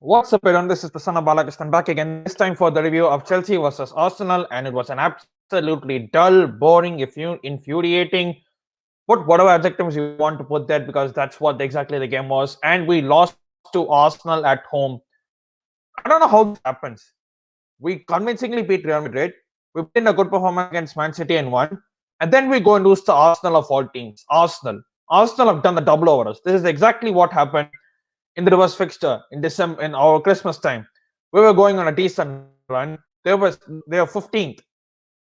What's up, everyone? This is Prasanna Balakrishnan back again, this time for the review of Chelsea versus Arsenal, and it was an absolutely dull, boring, infuriating, put whatever adjectives you want to put there because that's what exactly the game was. And we lost to Arsenal at home. I don't know how this happens. We convincingly beat Real Madrid. We put in a good performance against Man City and won. And then we go and lose to Arsenal of all teams. Arsenal have done the double over us. This is exactly what happened in the reverse fixture in December in our Christmas time. We were going on a decent run. They were 15th,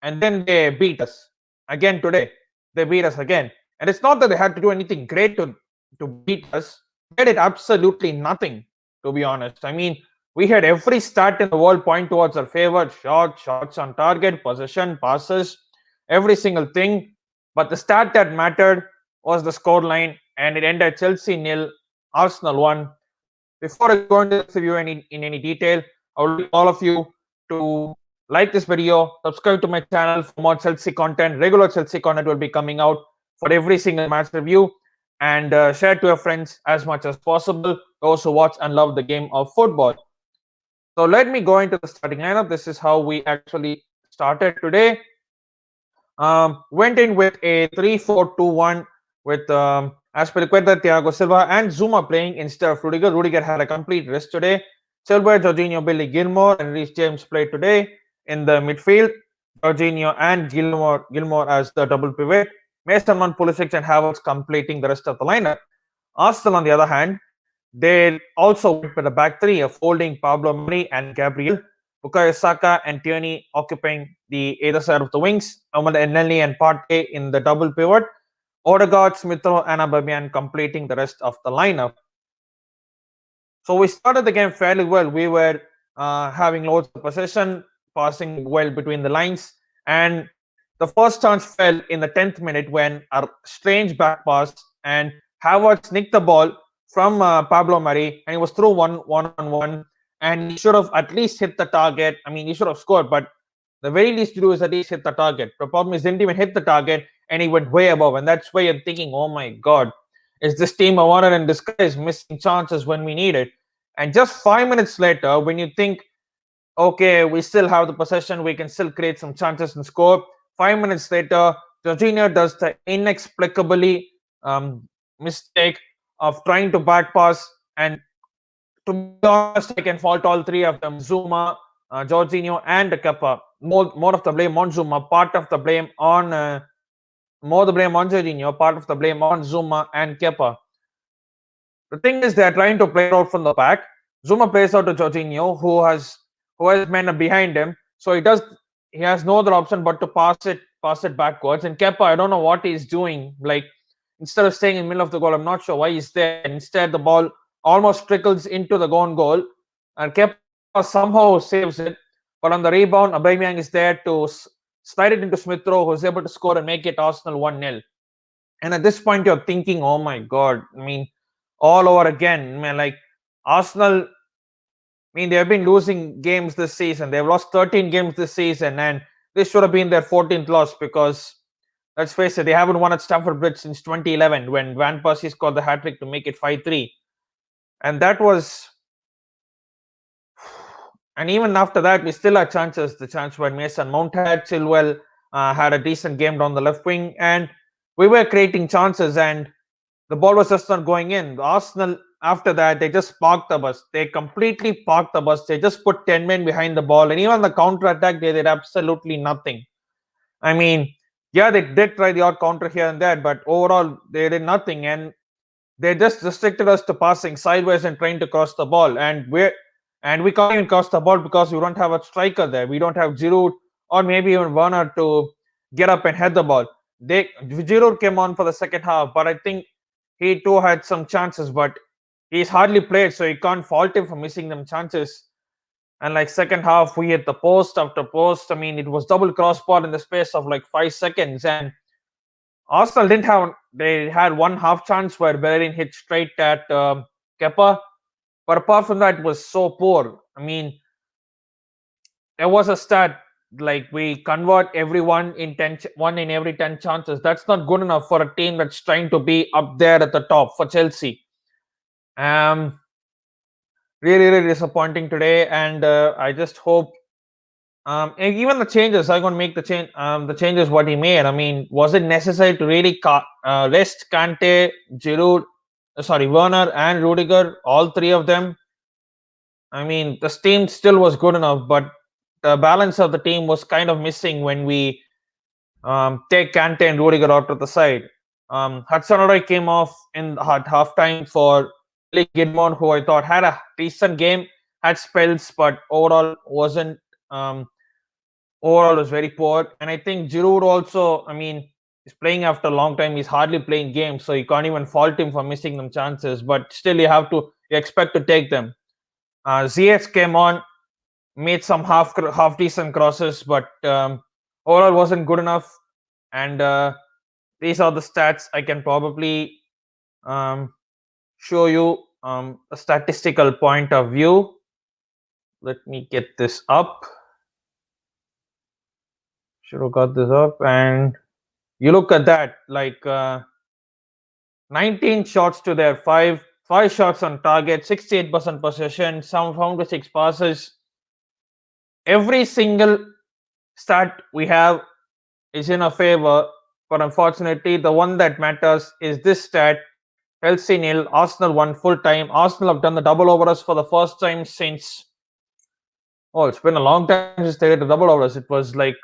and then they beat us again today. They beat us again, and it's not that they had to do anything great to beat us. They did absolutely nothing, to be honest. I mean, we had every stat in the world point towards our favor: shots on target, possession, passes, every single thing. But the stat that mattered was the scoreline, and it ended Chelsea nil, Arsenal 1. Before I go into this review in any detail, I would like all of you to like this video, subscribe to my channel for more Chelsea content. Regular Chelsea content will be coming out for every single match review, and share to your friends as much as possible, those who watch and love the game of football. So let me go into the starting lineup. This is how we actually started today. Went in with a 3-4-2-1 with Aspilicueta, Thiago Silva, and Zuma playing instead of Rudiger. Rudiger had a complete rest today. Silva, Jorginho, Billy Gilmore, and Reece James played today in the midfield. Jorginho and Gilmore as the double pivot. Mason Mount, Pulisic, and Havertz completing the rest of the lineup. Arsenal, on the other hand, they also went with a back three of holding Pablo Mari and Gabriel, Bukayo Saka and Tierney occupying the either side of the wings, Ahmad Elneny and Partey in the double pivot, Odegaard, Smith-Rowe, and Aubameyang completing the rest of the lineup. So we started the game fairly well. We were having loads of possession, passing well between the lines, and the first chance fell in the 10th minute when a strange back pass and Havertz nicked the ball from Pablo Mari, and he was through one on one, and he should have at least hit the target. I mean, he should have scored, but the very least to do is at least hit the target. The problem is, he didn't even hit the target, and he went way above, and that's why you're thinking, oh my god, is this team a wonder in disguise, missing chances when we need it? And just 5 minutes later, when you think, okay, we still have the possession, we can still create some chances and score. 5 minutes later, Jorginho does the inexplicably mistake of trying to back pass, and to be honest, I can fault all three of them: Zuma, Jorginho, and Kepa. More of the blame on Zuma, part of the blame on more the blame on Jorginho, part of the blame on Zuma and Kepa. The thing is, they're trying to play out from the back. Zuma plays out to Jorginho, who has men behind him, so he has no other option but to pass it backwards. And Kepa, I don't know what he's doing. Like, instead of staying in the middle of the goal, I'm not sure why he's there. Instead, the ball almost trickles into the own goal, and Kepa somehow saves it. But on the rebound, Aubameyang is there to slide it into Smith-Rowe, who's able to score and make it Arsenal 1-0. And at this point, you're thinking, oh my god, I mean, all over again. Man, like, Arsenal, I mean, they have been losing games this season. They've lost 13 games this season, and this should have been their 14th loss because, let's face it, they haven't won at Stamford Bridge since 2011 when Van Persie scored the hat-trick to make it 5-3. And that was... And even after that, we still had chances. The chance where Mason Mount had, Chilwell had a decent game down the left wing, and we were creating chances, and the ball was just not going in. Arsenal, after that, they just parked the bus. They completely parked the bus. They just put 10 men behind the ball, and even the counter-attack, they did absolutely nothing. I mean, yeah, they did try the odd counter here and there, but overall, they did nothing, and they just restricted us to passing sideways and trying to cross the ball, and we can't even cross the ball because we don't have a striker there. We don't have Giroud or maybe even Werner to get up and head the ball. Giroud came on for the second half, but I think he too had some chances, but he's hardly played, so you can't fault him for missing them chances. And like second half, we hit the post after post. I mean, it was double crossbar in the space of like 5 seconds, and Arsenal didn't have. They had one half chance where Bellerin hit straight at Kepa, but apart from that, it was so poor. I mean, there was a stat like we convert one in every 10 chances. That's not good enough for a team that's trying to be up there at the top for Chelsea. Really, really disappointing today, and I just hope. And even the changes, I'm gonna make the change. The changes what he made. I mean, was it necessary to really rest Kante, Giroud, sorry, Werner and Rudiger, all three of them? I mean, the team still was good enough, but the balance of the team was kind of missing when we take Kante and Rudiger out to the side. Hudson-Odoi came off in at halftime for Billy Gilmore, who I thought had a decent game, had spells, but um, overall was very poor. And I think Giroud also, I mean, he's playing after a long time. He's hardly playing games, so you can't even fault him for missing them chances. But still, you expect to take them. Ziyech came on, made some half decent crosses, but overall wasn't good enough. And these are the stats I can probably um, show you a statistical point of view. Let me get this up. Should have got this up, and you look at that, like 19 shots to their five shots on target, 68% possession, some 76 passes. Every single stat we have is in our favor, but unfortunately, the one that matters is this stat. Chelsea nil, Arsenal won full time. Arsenal have done the double over us for the first time since. Oh, it's been a long time since they did the double over us. It was like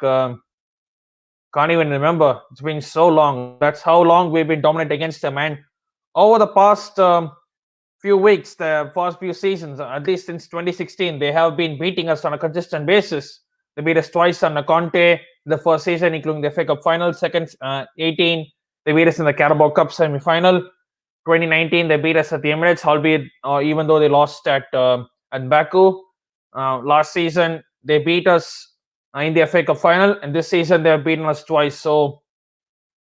can't even remember. It's been so long. That's how long we've been dominant against them. And over the past few weeks, the past few seasons, at least since 2016, they have been beating us on a consistent basis. They beat us twice on the Conte the first season, including the FA Cup final. Second, 18, they beat us in the Carabao Cup semi-final. 2019, they beat us at the Emirates, albeit even though they lost at Baku. Last season, they beat us in the FA Cup final, and this season they have beaten us twice. So,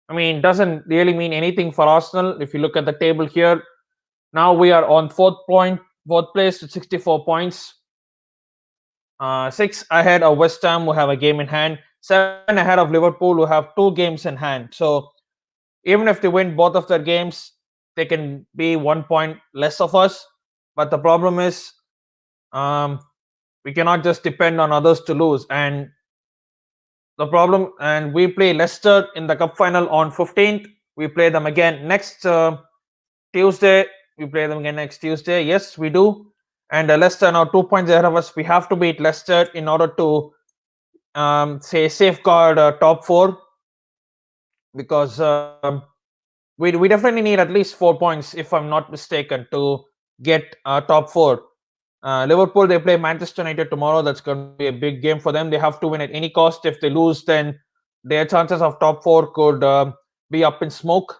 I mean, doesn't really mean anything for Arsenal. If you look at the table here, now we are on fourth place with 64 points. Six ahead of West Ham, who have a game in hand. Seven ahead of Liverpool, who have two games in hand. So, even if they win both of their games, they can be 1 point less of us. But the problem is, we cannot just depend on others to lose. And we play Leicester in the cup final on 15th. We play them again next Tuesday. We play them again next Tuesday. Yes, we do. And Leicester now 2 points ahead of us. We have to beat Leicester in order to safeguard top four, because we definitely need at least 4 points, if I'm not mistaken, to get top four. Liverpool, they play Manchester United tomorrow. That's going to be a big game for them. They have to win at any cost. If they lose, then their chances of top four could be up in smoke.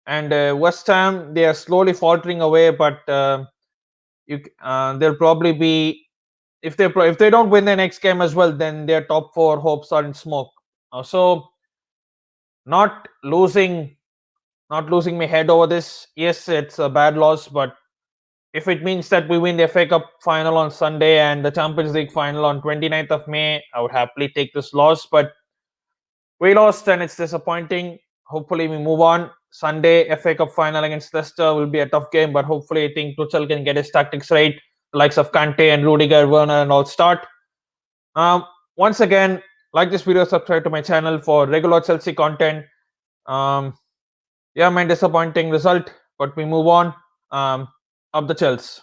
And West Ham, they are slowly faltering away, but they'll probably be, if they don't win the next game as well, then their top four hopes are in smoke. So not losing my head over this. Yes, it's a bad loss, but if it means that we win the FA Cup final on Sunday and the Champions League final on 29th of May, I would happily take this loss. But we lost and it's disappointing. Hopefully we move on. Sunday, FA Cup final against Leicester will be a tough game, but hopefully I think Tuchel can get his tactics right. The likes of Kante and Rudiger, Werner and all start. Once again, like this video, subscribe to my channel for regular Chelsea content. Yeah, man, disappointing result, but we move on. Up the Chelsea.